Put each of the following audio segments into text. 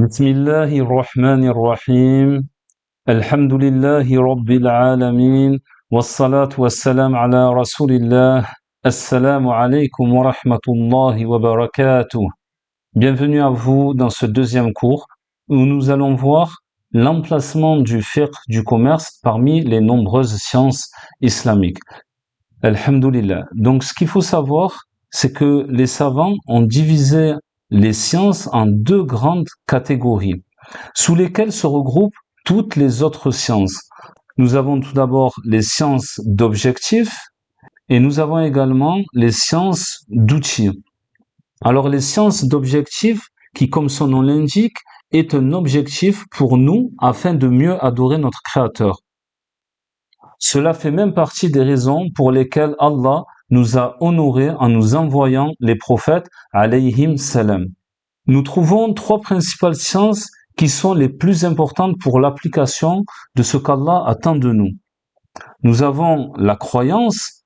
بسم الله الرحمن الرحيم الحمد لله رب العالمين والصلاة والسلام على رسول الله السلام عليكم ورحمة الله وبركاته. Bienvenue à vous dans ce deuxième cours où nous allons voir l'emplacement du fiqh du commerce parmi les nombreuses sciences islamiques. Alhamdulillah. Donc ce qu'il faut savoir, c'est que les savants ont divisé les sciences en deux grandes catégories, sous lesquelles se regroupent toutes les autres sciences. Nous avons tout d'abord les sciences d'objectifs et nous avons également les sciences d'outils. Alors les sciences d'objectifs, qui comme son nom l'indique, est un objectif pour nous afin de mieux adorer notre Créateur. Cela fait même partie des raisons pour lesquelles Allah nous a honorés en nous envoyant les prophètes alayhim salam. Nous trouvons trois principales sciences qui sont les plus importantes pour l'application de ce qu'Allah attend de nous. Nous avons la croyance.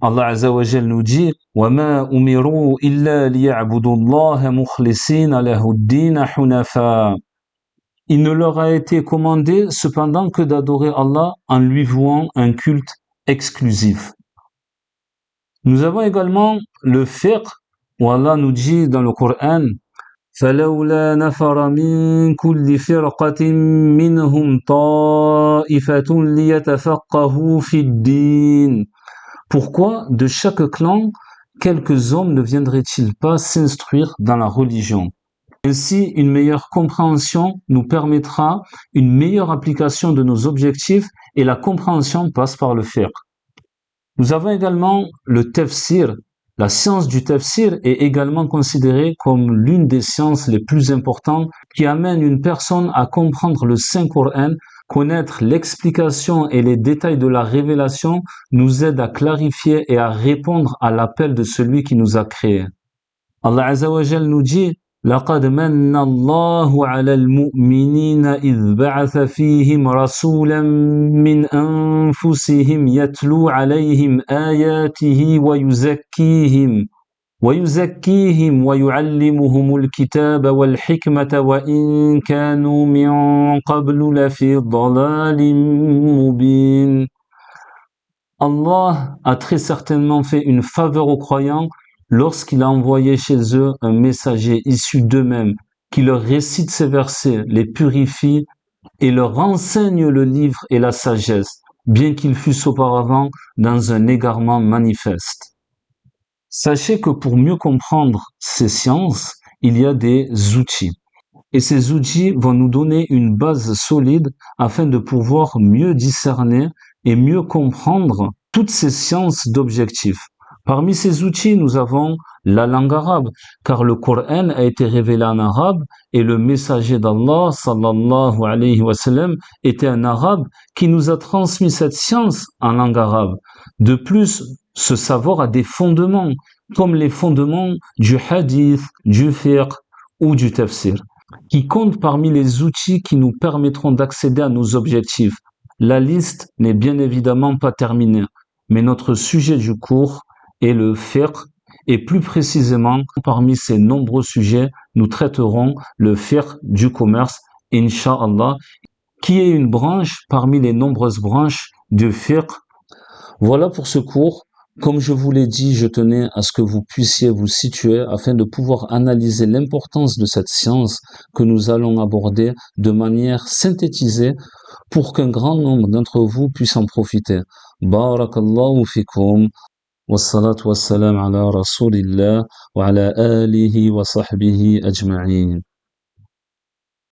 Allah Azza wa Jal nous dit وَمَا أُمِرُوا إِلَّا لِيَعْبُدُوا اللَّهَ مُخْلِصِينَ لَهُ الدِّينَ حُنَفَاءَ. Il ne leur a été commandé cependant que d'adorer Allah en lui vouant un culte exclusif. Nous avons également le fiqh où Allah nous dit dans le Coran فَلَوْلَا نَفَرَ مِنْ كُلِّ فِرْقَةٍ مِّنْهُمْ طَائِفَةٌ لِيَتَفَقَّهُوا فِي الدِّينِ. Pourquoi de chaque clan quelques hommes ne viendraient-ils pas s'instruire dans la religion? Ainsi, une meilleure compréhension nous permettra une meilleure application de nos objectifs et la compréhension passe par le fiqh. Nous avons également le tafsir. La science du tafsir est également considérée comme l'une des sciences les plus importantes qui amène une personne à comprendre le Saint-Coran. Connaître l'explication et les détails de la révélation nous aide à clarifier et à répondre à l'appel de celui qui nous a créés. Allah Azza wa Jal nous dit لقد من الله على المؤمنين إذ بعث فيهم رسولا من أنفسهم يتلو عليهم آياته ويزكيهم ويعلمهم الكتاب والحكمة وإن كانوا من قبل لفي ضلال مبين. Allah a très certainement fait une faveur aux croyants lorsqu'il a envoyé chez eux un messager issu d'eux-mêmes, qui leur récite ces versets, les purifie et leur enseigne le livre et la sagesse, bien qu'ils fussent auparavant dans un égarement manifeste. Sachez que pour mieux comprendre ces sciences, il y a des outils. Et ces outils vont nous donner une base solide afin de pouvoir mieux discerner et mieux comprendre toutes ces sciences d'objectifs. Parmi ces outils, nous avons la langue arabe, car le Coran a été révélé en arabe et le messager d'Allah, sallallahu alayhi wa sallam, était un arabe qui nous a transmis cette science en langue arabe. De plus, ce savoir a des fondements, comme les fondements du hadith, du fiqh ou du tafsir, qui comptent parmi les outils qui nous permettront d'accéder à nos objectifs. La liste n'est bien évidemment pas terminée, mais notre sujet du cours est le fiqh, et plus précisément, parmi ces nombreux sujets, nous traiterons le fiqh du commerce, Inch'Allah, qui est une branche parmi les nombreuses branches du fiqh. Voilà pour ce cours. Comme je vous l'ai dit, je tenais à ce que vous puissiez vous situer afin de pouvoir analyser l'importance de cette science que nous allons aborder de manière synthétisée pour qu'un grand nombre d'entre vous puissent en profiter. Barakallahu fikum. والصلاة والسلام على رسول الله وعلى آله وصحبه أجمعين.